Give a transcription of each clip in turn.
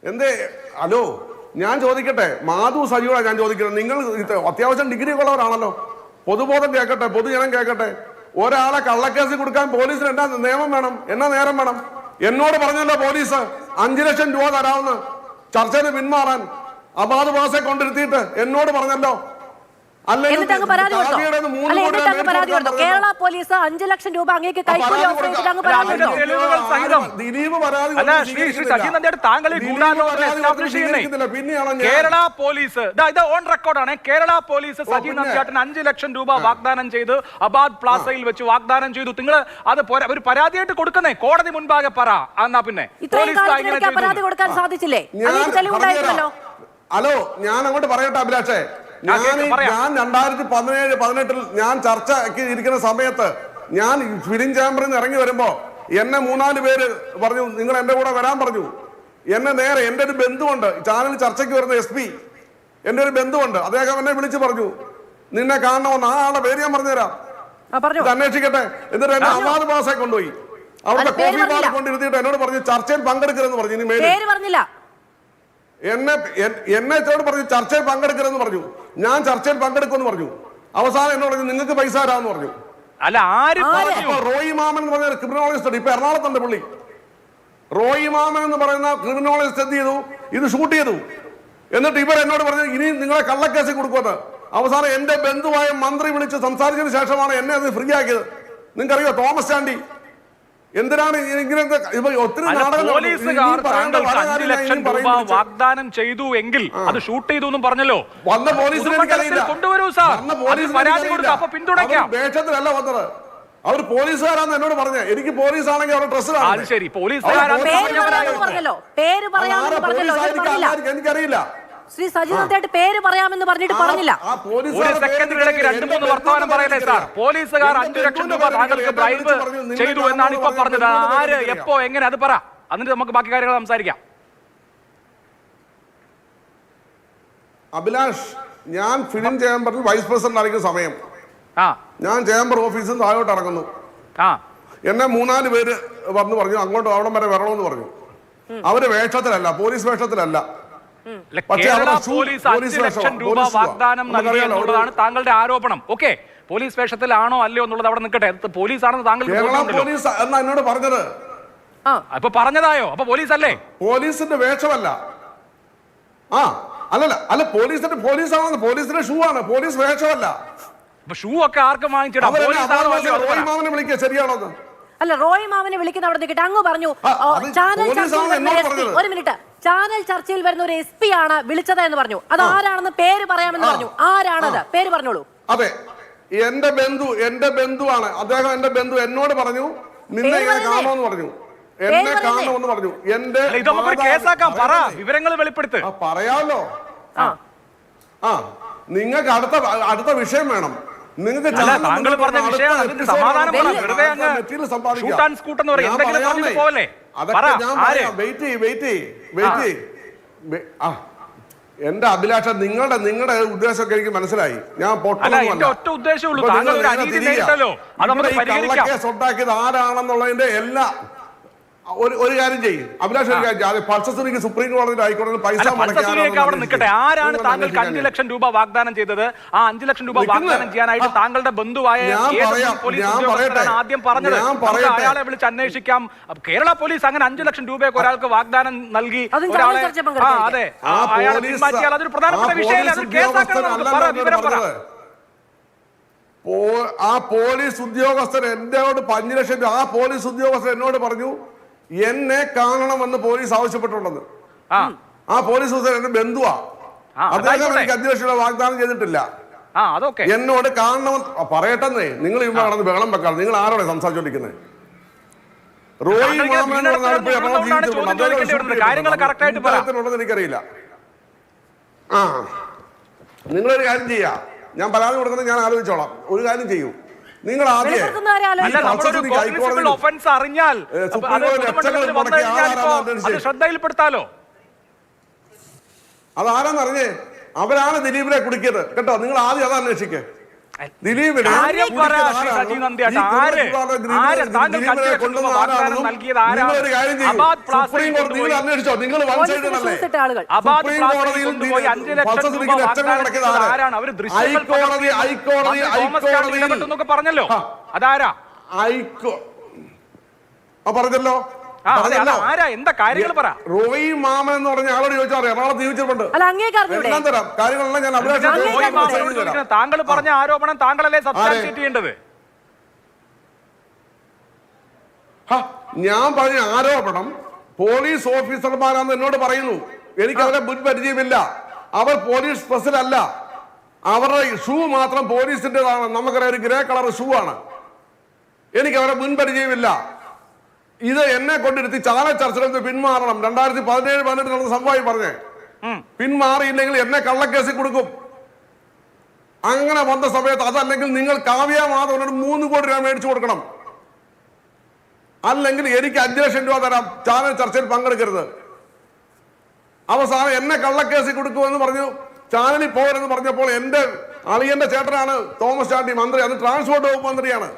എന്തേ ഹലോ ഞാൻ ചോദിക്കട്ടെ, മാധു സജിയോടാ ഞാൻ ചോദിക്കുന്നത്. നിങ്ങൾ അത്യാവശ്യം ഡിഗ്രി ഉള്ളവരാണല്ലോ, പൊതുബോധം കേൾക്കട്ടെ, പൊതുജനം കേൾക്കട്ടെ. ഒരാളെ കള്ളക്കേസ് കൊടുക്കാൻ പോലീസിന് എന്നാ നിയമം വേണം, എന്നാ നേരം വേണം? എന്നോട് പറഞ്ഞല്ലോ പോലീസ് 5 ലക്ഷം രൂപ തരാമെന്ന് ചർച്ചയിൽ പിന്മാറാൻ. അബാദ് പാസെ കൊണ്ടിരുത്തിയിട്ട് എന്നോട് പറഞ്ഞല്ലോ. കേരള പോലീസ് 5 ലക്ഷം രൂപ അങ്ങേക്ക് കൈക്കൂലി ഓഫർ ചെയ്തിട്ട് അങ്ങ് പരാതി കൊടുത്തോ? കേരള പോലീസ് ഓൺ റെക്കോർഡാണ്. കേരള പോലീസ് സജി നന്ദിയാട്ടിന് 5 ലക്ഷം രൂപ വാഗ്ദാനം ചെയ്ത് അബാദ് പ്ലാസയിൽ വെച്ച് വാഗ്ദാനം ചെയ്തു. നിങ്ങൾ അത് ഒരു പരാതിയായിട്ട് കൊടുക്കുന്നേ, കോടതി മുൻപാകെ പറ. എന്നാ പിന്നെ പരാതി കൊടുക്കാൻ സാധിച്ചില്ലേ? തെളിവുണ്ടായിരുന്നല്ലോ. ഹലോ ഞാൻ അങ്ങോട്ട് പറയട്ടെ അഭിലാഷേ, ഞാൻ 2017-18 ഞാൻ ചർച്ചയ്ക്ക് ഇരിക്കുന്ന സമയത്ത് ഞാൻ ഫിലിം ചാമ്പറിൽ നിന്ന് ഇറങ്ങി വരുമ്പോ എന്നെ 3-4 പേര് പറഞ്ഞു നിങ്ങൾ എന്റെ കൂടെ വരാൻ പറഞ്ഞു. എന്നെ നേരെ എന്റെ ഒരു ബന്ധുവുണ്ട് ചാനൽ ചർച്ചയ്ക്ക് വരുന്ന SP, എന്റെ ഒരു ബന്ധുവുണ്ട്, അദ്ദേഹം എന്നെ വിളിച്ചു പറഞ്ഞു നിന്നെ കാണണമെന്ന്. ആ ആളുടെ പേര് ഞാൻ പറഞ്ഞുതരാം, അന്വേഷിക്കട്ടെ. എന്നിട്ട് എന്നെ അബാദ് പാസെ കൊണ്ടുപോയി, അവിടുത്തെ കോഫി ബാറിൽ കൊണ്ടിരുത്തിയിട്ട് എന്നോട് പറഞ്ഞു ചർച്ചയിൽ പങ്കെടുക്കരുതെന്ന് പറഞ്ഞു. ഇനി പറഞ്ഞില്ല എന്നെ പറഞ്ഞു ചർച്ചയിൽ പങ്കെടുക്കരുതെന്ന് പറഞ്ഞു. ഞാൻ ചർച്ചയിൽ പങ്കെടുക്കുമെന്ന് പറഞ്ഞു. അവസാനം എന്നോട് പറഞ്ഞു നിങ്ങൾക്ക് പൈസ തരാമെന്ന് പറഞ്ഞു. റോയി മാമൻ എന്ന് പറഞ്ഞ ക്രിമിനോളജിസ്റ്റ് ഇപ്പൊ എറണാകുളത്തുണ്ട് പുള്ളി. റോയി മാമൻ എന്ന് പറയുന്ന ക്രിമിനോളജിസ്റ്റ് എന്ത് ചെയ്തു, ഇത് ഷൂട്ട് ചെയ്തു. എന്നിട്ട് ഇവർ എന്നോട് പറഞ്ഞു ഇനി നിങ്ങളെ കള്ളക്കേസിൽ കൊടുക്കുമെന്ന്. അവസാനം എന്റെ ബന്ധുവായ മന്ത്രി വിളിച്ച് സംസാരിച്ചതിന് ശേഷമാണ് എന്നെ അത് ഫ്രീ ആക്കിയത്. നിങ്ങൾക്കറിയോ തോമസ് ചാണ്ടി എന്തിനാണ് ഇങ്ങനത്തെ ഒത്തിരി പോലീസുകാർ താങ്കൾക്ക് 5 ലക്ഷം രൂപ വാഗ്ദാനം ചെയ്തു എങ്കിൽ അത് ഷൂട്ട് ചെയ്തു എന്നും പറഞ്ഞല്ലോ. വന്ന പോലീസിനെ കൊണ്ടുവരൂ സാർ, പരാതി കൊടുക്കുക, അപ്പൊ പിന്തുണയ്ക്കാം. വേഷത്തിലല്ല വന്നത്, അവർ പോലീസുകാരാന്ന് എന്നോട് പറഞ്ഞേ. എനിക്ക് പോലീസ് ആണെങ്കിൽ അവർ ഡ്രസ് ശരി, പോലീസുകാരാണെന്ന് എനിക്കറിയില്ല. ശ്രീ സജി നന്ദിയാട്ട് പേര് പറയാമെന്ന് പറഞ്ഞിട്ട് പറഞ്ഞില്ല. ഒരു സെക്കൻഡിനിടയ്ക്ക് 2-3 വർത്തമാനം പറയല്ലേ സാർ? പോലീസുകാർ 5 ലക്ഷം രൂപ താങ്കൾക്ക് ബ്രൈബ് ചെയ്തു എന്നാണ് ഇപ്പൊ പറഞ്ഞത്. ആര്, എപ്പോ, എങ്ങനെ, അത് പറ. എന്നിട്ട് നമുക്ക് ബാക്കി കാര്യങ്ങൾ സംസാരിക്കാം. അഭിലാഷ്, ഞാൻ ഫിലിം ചേംബറിൽ വൈസ് പ്രസിഡന്റ് ആയിരിക്കുന്ന സമയം ഞാൻ ചേംബർ ഓഫീസിൽ നിന്ന് താഴോട്ട് ഇറങ്ങുന്നു. എന്നെ 3-4 പേര് വന്ന് പറഞ്ഞു അങ്ങോട്ട് അവിടം വരെ വരണമെന്ന് പറഞ്ഞു. അവര് വേഷത്തിലല്ല, പോലീസ് വേഷത്തിലല്ല. കേരള പോലീസ് 5 ലക്ഷം രൂപ വാഗ്ദാനം നൽകി എന്നുള്ളതാണ് താങ്കളുടെ ആരോപണം. ഓക്കെ, പോലീസ് വേഷത്തിലാണോ അല്ലയോ എന്നുള്ളത് അവിടെ നിൽക്കട്ടെ. പോലീസ് ആണെന്ന് താങ്കൾ എന്നോട് പറഞ്ഞത്. അപ്പൊ പറഞ്ഞതായോ? അപ്പൊ പോലീസ് അല്ലേ? പോലീസിന്റെ വേഷമല്ല. അല്ല പോലീസാണെന്ന്. പോലീസിന്റെ ഷൂ ആണ്, പോലീസ് വേഷമല്ല. ഷൂ ഒക്കെ ആർക്കും വാങ്ങിച്ചിടാം. വിളിക്കുക ശരിയാണോ? അല്ല, റോയ് മാമനെ വിളിക്കുന്ന അവിടെ നിൽക്കട്ടെ. അങ്ങ് പറഞ്ഞു ചാനൽ ചർച്ചയിൽ വരുന്ന ഒരു SP ആണ് വിളിച്ചത് എന്ന് പറഞ്ഞു. അത് ആരാണെന്ന് പേര് പറയാമെന്ന് പറഞ്ഞു. ആരാണത്? പേര് പറഞ്ഞോളൂ. അതെ, എന്റെ ബന്ധുവാണ് അദ്ദേഹം. എന്റെ ബന്ധു എന്നോട് പറഞ്ഞു നിന്നെ കാണുമെന്ന് പറഞ്ഞു, എന്നെ കാണുമെന്ന് പറഞ്ഞു. എന്റെ വിവരങ്ങൾ വെളിപ്പെടുത്ത്. പറയാമല്ലോ. നിങ്ങൾക്ക് അടുത്ത വിഷയം വേണം. നിങ്ങൾക്ക് എന്റെ അഭിലാഷം നിങ്ങളുടെ ഉദ്ദേശമൊക്കെ എനിക്ക് മനസ്സിലായി. ഞാൻ കേസ് ഉണ്ടാക്കിയത് ആരാണെന്നുള്ളതിന്റെ എല്ലാ ഒരു കാര്യം ചെയ്യും അഭിലാഷ്. പൾസസുനിക്ക് സുപ്രീം കോടതിയിൽ ഹൈക്കോടതിയിൽ പൈസ നിൽക്കട്ടെ. ആരാണ് താങ്കൾക്ക് 5 ലക്ഷം രൂപ വാഗ്ദാനം ചെയ്തത്? ആ 5 ലക്ഷം രൂപ വാഗ്ദാനം ചെയ്യാനായിട്ട് താങ്കളുടെ ബന്ധുവായ ആദ്യം പറഞ്ഞത് അയാളെ വിളിച്ച് അന്വേഷിക്കാം. കേരള പോലീസ് അങ്ങനെ 5 ലക്ഷം രൂപയൊക്കെ ഒരാൾക്ക് വാഗ്ദാനം നൽകി ഒരാളെ അതെ അയാളെ പിന്മാറ്റിയാൽ അതൊരു പ്രധാനപ്പെട്ട വിഷയമല്ല. ആ പോലീസ് ഉദ്യോഗസ്ഥൻ എന്നോട് 5 ലക്ഷം രൂപ ആ പോലീസ് ഉദ്യോഗസ്ഥൻ എന്നോട് പറഞ്ഞു എന്നെ കാണണമെന്ന് പോലീസ് ആവശ്യപ്പെട്ടുണ്ടെന്ന്. ആ പോലീസ് ഉദ്യോഗസ്ഥൻ എന്റെ ബന്ധുവാ. അദ്ദേഹം എനിക്ക് 5 ലക്ഷം രൂപ വാഗ്ദാനം ചെയ്തിട്ടില്ല. എന്നോട് കാണണമെന്ന് പറയട്ടെന്നേ. നിങ്ങൾ ഇവിടെ നടന്ന് ബഹളം വെക്കാറ്. നിങ്ങൾ ആരോടെ സംസാരിച്ചോണ്ടിരിക്കുന്നത്? റോയി മാമൻ എനിക്കറിയില്ല. നിങ്ങളൊരു കാര്യം ചെയ്യാ, ഞാൻ പരാതി കൊടുക്കുന്നത് ഞാൻ ആലോചിച്ചോളാം. ഒരു കാര്യം ചെയ്യൂ, നിങ്ങൾ ശ്രദ്ധയിൽപ്പെടുത്താലോ. അതാരാന്നറിഞ്ഞേ? അവരാണ് ദിലീപിനെ കുടിക്കിയത് കേട്ടോ. നിങ്ങൾ ആദ്യം അത് അന്വേഷിക്കേ. ദിലീപിനെ കാര്യം പറ, ശ്രീ സജി നന്ദിയാട്ട്. താങ്കൾ 5 ലക്ഷം രൂപ വാഗ്ദാനം നൽകിയത് ആരാണ്? അബാദ് പ്ലാസയിൽ കൊണ്ടുപോയി അന്വേഷിച്ചോ? നിങ്ങൾ അബാദ് പ്ലാസയിൽ കൊണ്ടുപോയി 5 ലക്ഷം രൂപ വാഗ്ദാനം ചെയ്തത് ആരാണ്? അവര് ദൃശ്യങ്ങൾ ഇടപെട്ടെന്നൊക്കെ പറഞ്ഞല്ലോ, അതാരാ? പറഞ്ഞല്ലോ. ആരാ? എന്താ കാര്യങ്ങൾ പറ. റോയി മാമൻ എന്ന് പറഞ്ഞ ആളോട് ചോദിച്ചാൽ എറണാകുളത്ത് ജീവിച്ചിട്ടുണ്ട്. എല്ലാം തരാം, കാര്യങ്ങളെല്ലാം ഞാൻ താങ്കൾ പറഞ്ഞ ആരോപണം താങ്കളല്ലേ സബ്സ്റ്റാൻഷിയേറ്റ് ചെയ്യേണ്ടത്? ഞാൻ പറഞ്ഞ ആരോപണം പോലീസ് ഓഫീസർമാരാണെന്ന് എന്നോട് പറയുന്നു. എനിക്ക് അവരെ മുൻപരിചയമില്ല. അവർ പോലീസ് സ്പെഷ്യലല്ല. അവരുടെ ഷൂ മാത്രം പോലീസിന്റേതാണ്. നമുക്കറിയാം, ഒരു ഗ്രേ കളർ ഷൂ ആണ്. എനിക്ക് അവരെ മുൻപരിചയമില്ല. ഇത് എന്നെ കൊണ്ടിരുത്തി ചാനൽ ചർച്ചയിൽ നിന്ന് പിന്മാറണം. 2017-18 നടന്ന സംഭവമായി പറഞ്ഞേ, പിന്മാറിയില്ലെങ്കിൽ എന്നെ കള്ളക്കേസിൽ കൊടുക്കും. അങ്ങനെ വന്ന സമയത്ത് അതല്ലെങ്കിൽ നിങ്ങൾ കാവ്യ മാധവനോട് 3 കോടി രൂപ മേടിച്ചു കൊടുക്കണം. അല്ലെങ്കിൽ എനിക്ക് 5 ലക്ഷം രൂപ തരാം, ചാനൽ ചർച്ചയിൽ പങ്കെടുക്കരുത്. അവസാനം എന്നെ കള്ളക്കേസിൽ കൊടുക്കുമെന്ന് പറഞ്ഞു. ചാനലിൽ പോകരുതെന്ന് പറഞ്ഞപ്പോൾ എന്റെ അളിയന്റെ ചേട്ടനാണ് തോമസ് ചാണ്ടി മന്ത്രി, അത് ട്രാൻസ്പോർട്ട് വകുപ്പ് മന്ത്രിയാണ്.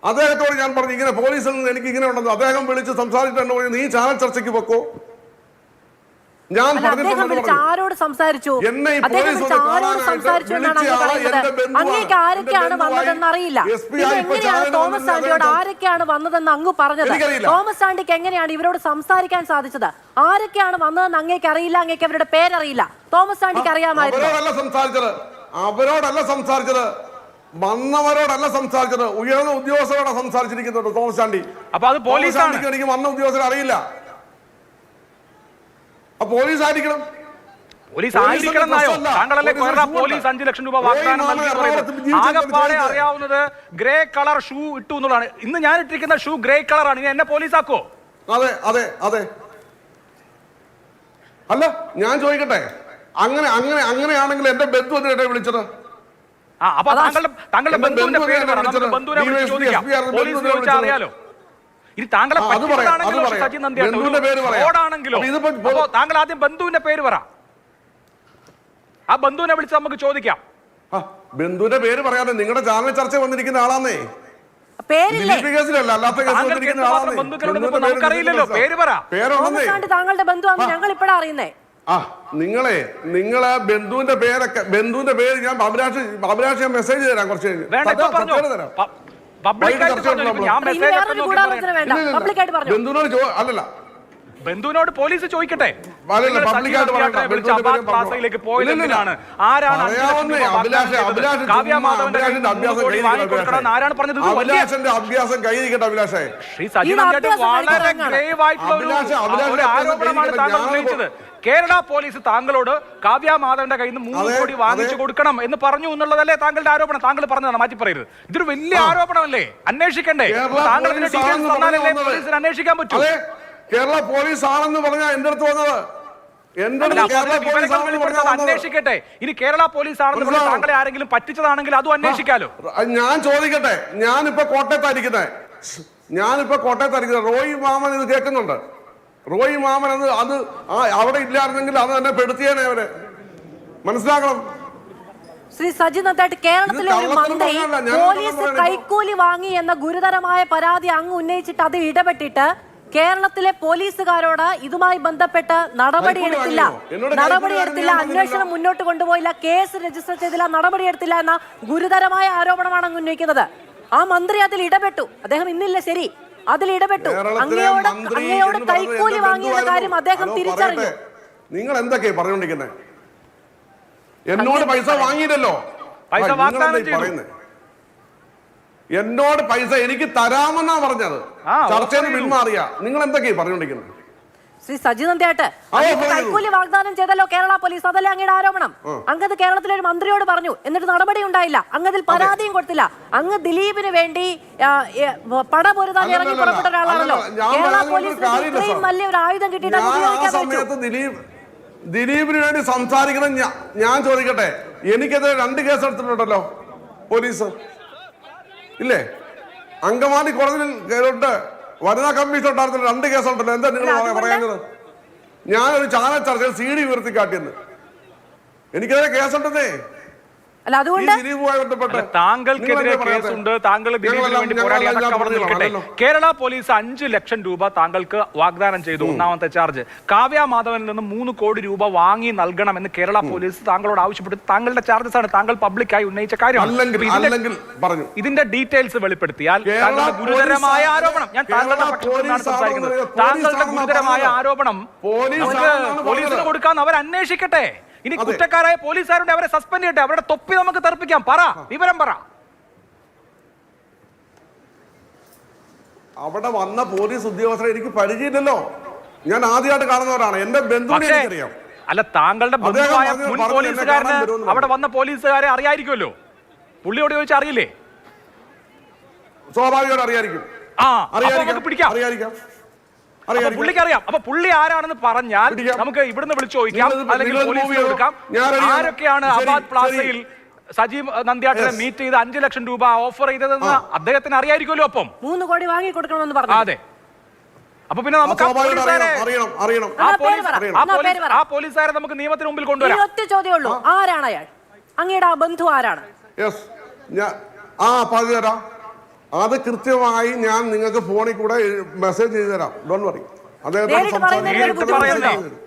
അദ്ദേഹത്തോട് ഞാൻ പറഞ്ഞു, ഇങ്ങനെ പോലീസിൽ നിന്ന് എനിക്ക് ഇങ്ങനെ ഉണ്ടെന്ന്. അദ്ദേഹം വിളിച്ച് സംസാരിച്ചിട്ടുണ്ട്. നീ ചാനൽ ചർച്ചയ്ക്ക് വെക്കോ? ഞാൻ ആരോട് സംസാരിച്ചു? ആരൊക്കെയാണ് വന്നതെന്ന് അറിയില്ല. എങ്ങനെയാണ് തോമസ് ചാണ്ടിയോട് ആരൊക്കെയാണ് വന്നതെന്ന് അങ്ങ് പറഞ്ഞത്? തോമസ് ചാണ്ടിക്ക് എങ്ങനെയാണ് ഇവരോട് സംസാരിക്കാൻ സാധിച്ചത്? ആരൊക്കെയാണ് വന്നതെന്ന് അങ്ങേക്ക് അറിയില്ല, അങ്ങേക്ക് അവരുടെ പേരറിയില്ല. തോമസ് ചാണ്ടിക്ക് അറിയാമായിരുന്നു. അവരോടല്ല സംസാരിച്ചത്, വന്നവരോടല്ല സംസാരിച്ചത്, ഉയർന്ന ഉദ്യോഗസ്ഥരോടെ സംസാരിച്ചിരിക്കുന്നുണ്ട് തോമസ് ചാണ്ടി. അപ്പൊ അത് പോലീസാണ്. എനിക്ക് വന്ന ഉദ്യോഗസ്ഥരെ അറിയില്ല. പോലീസ് ആയിരിക്കണം. പോലീസ് ആയിരിക്കണം എന്നായോ? താങ്കളല്ലേ പോലീസ് 5 ലക്ഷം രൂപ വാഗ്ദാനം നൽകി. ആകെപ്പാടെ അറിയാവുന്നത് ഗ്രേ കളർ ഷൂ ഇട്ടു എന്നുള്ളതാണ്. ഇന്ന് ഞാൻ ഇട്ടിരിക്കുന്ന ഷൂ ഗ്രേ കളറാണ്. ഇനി എന്നെ പോലീസ് ആക്കോ? അതെ അതെ അതെ. അല്ല, ഞാൻ ചോദിക്കട്ടെ, അങ്ങനെയാണെങ്കിൽ എന്റെ ബന്ധു എന്തിനാ വിളിച്ചത്? അപ്പൊ താങ്കളുടെ ബന്ധുവിന്റെ പേര് പറ, നമുക്ക് ബന്ധുവിനെ വിളിച്ച് ചോദിക്കാം. പോലീസ് ചോദിച്ചാൽ അറിയാലോ. ഇനി താങ്കളെ പറ്റുന്നതാണെങ്കിലോ സജി നന്ദിയാണെങ്കിലോ താങ്കൾ ആദ്യം ബന്ധുവിന്റെ പേര് പറ. ആ ബന്ധുവിനെ വിളിച്ച് നമുക്ക് ചോദിക്കാം. ബന്ധുവിന്റെ പേര് പറയാതെ നിങ്ങളുടെ ചാനൽ ചർച്ച വന്നിരിക്കുന്ന ആളാന്നേ. നമുക്കറിയില്ലല്ലോ, പേര് പറ. താങ്കളുടെ ബന്ധുവാണ് ഞങ്ങൾ ഇപ്പോഴാണ് അറിയുന്നേ. നിങ്ങളെ ബന്ധുവിന്റെ പേര് ഞാൻ അഭിലാഷ് മെസ്സേജ് തരാം കുറച്ച് അല്ലല്ല ബന്ധുവിനോട് പോലീസ് ചോദിക്കട്ടെ. അഭിലാഷിന്റെ അഭ്യാസം കൈയിരിക്കട്ടെ അഭിലാഷേ. ശ്രീ സജി നന്ദിയാട്ട് വളരെ ഗ്രേവ് ആയിട്ടുള്ള ഒരു ആരോപണമാണ് താങ്കൾ ഉന്നയിച്ചത്. കേരള പോലീസ് താങ്കളോട് കാവ്യ മാധവന്റെ കയ്യിൽ നിന്ന് 3 കോടി വാങ്ങിച്ചു കൊടുക്കണം എന്ന് പറഞ്ഞു എന്നുള്ളതല്ലേ താങ്കളുടെ ആരോപണം? താങ്കൾ പറഞ്ഞതാണ്, മാറ്റി പറയരുത്. ഇതൊരു വലിയ ആരോപണമല്ലേ? അന്വേഷിക്കണ്ടേ? താങ്കൾ ഇതിന്റെ ഡീറ്റെയിൽസ് തന്നാലല്ലേ പോലീസിന് അന്വേഷിക്കാൻ പറ്റൂ? കേരള പോലീസ് ആണെന്ന് പറഞ്ഞാൽ എന്റെ അടുത്ത് വന്നത് അന്വേഷിക്കട്ടെ. ഇനി കേരള പോലീസ് ആണെന്ന് പറഞ്ഞാൽ താങ്കളെ ആരെങ്കിലും പറ്റിച്ചതാണെങ്കിൽ അതും അന്വേഷിക്കാലോ. ഞാൻ ചോദിക്കട്ടെ, ഞാനിപ്പോ കോട്ടയത്തായിരിക്കുന്നത്. റോയി മാമൻ ഇത് കേൾക്കുന്നുണ്ട്. റോയി മാമൻ അത് അവിടെ ഇല്ലായിരുന്നെങ്കിൽ അത് തന്നെ പെടുത്തിയേനെ അവരെ. മനസ്സിലാക്കണം. ശ്രീ സജി നന്ദിയാട്ട്, കേരളത്തിലെ ഒരു മന്ത്രി പോലീസ് കൈക്കൂലി വാങ്ങി എന്ന ഗുരുതരമായ പരാതി അങ്ങ് ഉന്നയിച്ചിട്ട് അത് ഇടപെട്ടിട്ട് കേരളത്തിലെ പോലീസുകാരോട് ഇതുമായി ബന്ധപ്പെട്ട് നടപടിയെടുത്തില്ല, അന്വേഷണം മുന്നോട്ട് കൊണ്ടുപോയില്ല, കേസ് രജിസ്റ്റർ ചെയ്തില്ല, നടപടിയെടുത്തില്ല എന്ന ഗുരുതരമായ ആരോപണമാണ് അങ്ങ് ഉന്നയിക്കുന്നത്. ആ മന്ത്രി അതിൽ ഇടപെട്ടു. അദ്ദേഹം ഇന്നില്ല, ശരി, അതിൽ ഇടപെട്ടു. അങ്ങയോട് കൈക്കൂലി വാങ്ങിയ കാര്യം അദ്ദേഹം തിരിച്ചറിഞ്ഞു. നിങ്ങൾ എന്തൊക്കെയാ പറഞ്ഞോണ്ടിരിക്കുന്നത്? എന്നോട് പൈസ വാങ്ങിയില്ലല്ലോ. പൈസ വാഗ്ദാനം ചെയ്തു. എന്നോട് പൈസ എനിക്ക് തരാമെന്നാ പറഞ്ഞത്. ചർച്ചയിൽ പിന്മാറിയ നിങ്ങൾ എന്തൊക്കെയാ പറഞ്ഞോണ്ടിരിക്കുന്നത്? ശ്രീ സജി നന്ദിയാട്ട്, കൈക്കൂലി വാഗ്ദാനം ചെയ്തല്ലോ കേരള പോലീസ്, അതല്ലേ അങ്ങയുടെ ആരോപണം? അങ്ങത് കേരളത്തിലെ ഒരു മന്ത്രിയോട് പറഞ്ഞു, എന്നിട്ട് നടപടി ഉണ്ടായില്ല. അങ്ങതിൽ പരാതിയും കൊടുത്തില്ല. അങ്ങ് ദിലീപിന് വേണ്ടി പടപൊരുതാൻ ഇറങ്ങി പുറപ്പെട്ട ഒരാളാണല്ലോ. കേരള പോലീസിന് ഇത്രയും വലിയൊരു ആയുധം കിട്ടിയിട്ട് ദിലീപിന് വേണ്ടി സംസാരിക്കണം. ഞാൻ ചോദിക്കട്ടെ, എനിക്കെതിരെ 2 കേസ് എടുത്തിട്ടുണ്ടല്ലോ പോലീസ്, ഇല്ലേ? അങ്കമാലി കോടതിയിലോട്ട് വനിതാ കമ്മീഷൻ ഉണ്ടായിരുന്ന 2 കേസുണ്ടല്ലോ. എന്താ നിങ്ങൾ പറയുന്നത്? ഞാനൊരു ചാനൽ ചർച്ചയിൽ CD ഉയർത്തി കാട്ടിയെന്ന്. എനിക്കെതിരെ കേസുണ്ടെന്നേ. അല്ല അതുകൊണ്ട് താങ്കൾക്കെതിരെ കേസുണ്ട്, താങ്കൾ ദിലീപിന് വേണ്ടി പോരാടി, അതൊക്കെ അവിടെ നിൽക്കട്ടെ. കേരള പോലീസ് 5 ലക്ഷം രൂപ താങ്കൾക്ക് വാഗ്ദാനം ചെയ്തു, ഒന്നാമത്തെ ചാർജ്. കാവ്യ മാധവനിൽ നിന്ന് 3 കോടി രൂപ വാങ്ങി നൽകണമെന്ന് കേരള പോലീസ് താങ്കളോട് ആവശ്യപ്പെട്ടു. താങ്കളുടെ ചാർജസ് ആണ്, താങ്കൾ പബ്ലിക്കായി ഉന്നയിച്ച കാര്യമാണ്. ഇതിന്റെ ഡീറ്റെയിൽസ് വെളിപ്പെടുത്തിയാൽ താങ്കളുടെ ഗുരുതരമായ ആരോപണം, ഞാൻ താങ്കളുടെ പക്ഷത്തു നിന്നാണ് സംസാരിക്കുന്നത്, താങ്കളുടെ ഗുരുതരമായ ആരോപണം പോലീസിന് കൊടുക്കാൻ അവർ അന്വേഷിക്കട്ടെ. ഇനി കുറ്റക്കാരായ പോലീസുകാരുണ്ട്, അവരെ സസ്പെൻഡ് ചെയ്യട്ടെ, അവരുടെ തൊപ്പി നമുക്ക് തെറിപ്പിക്കാം. പറ, വിവരം പറ. അവിടെ വന്ന പോലീസ് ഉദ്യോഗസ്ഥരെ എനിക്ക് പരിചയമില്ലല്ലോ, ഞാൻ ആദ്യമായിട്ട് കാണുന്നവരാണ്. എന്റെ ബന്ധുവിനെ അറിയാം. അല്ല, താങ്കളുടെ ബന്ധുവായ മുൻ പോലീസുകാരന് അവിടെ വന്ന പോലീസുകാരെ അറിയായിരിക്കുമല്ലോ, പുള്ളിയോട് ചോദിച്ചാൽ അറിയില്ലേ? സ്വാഭാവികമായിട്ട് അറിയായിരിക്കും. പുള്ളിക്ക് അറിയാം. അപ്പൊ പുള്ളി ആരാണെന്ന് പറഞ്ഞാൽ നമുക്ക് ഇവിടുന്ന് വിളിച്ചു ചോദിക്കാം, അല്ലെങ്കിൽ പോലീസിനെ കൊടുക്കാം. ആരൊക്കെയാണ് അബാദ് പ്ലാസയിൽ സജീവ് നന്ദ്യാട്ടിനെ മീറ്റ് ചെയ്ത് 5 ലക്ഷം രൂപ ഓഫർ ചെയ്തതെന്ന് അദ്ദേഹത്തിന് അറിയായിരിക്കുമല്ലോ. അപ്പം 3 കോടി വാങ്ങി കൊടുക്കണമെന്ന് പറഞ്ഞു. അതെ. അപ്പൊ പിന്നെ നമുക്ക് ആ പോലീസുകാരെ നമുക്ക് നിയമത്തിന് മുമ്പിൽ കൊണ്ടുവരാം. ഒറ്റ ചോദ്യമേ ഉള്ളൂ, ആരാണ് അയാൾ? അങ്ങയുടെ ആ ബന്ധു ആരാണ്? പറഞ്ഞുതരാം. അത് കൃത്യമായി ഞാൻ നിങ്ങൾക്ക് ഫോണിൽ കൂടെ മെസ്സേജ് ചെയ്തു തരാം. Don't worry. അദ്ദേഹം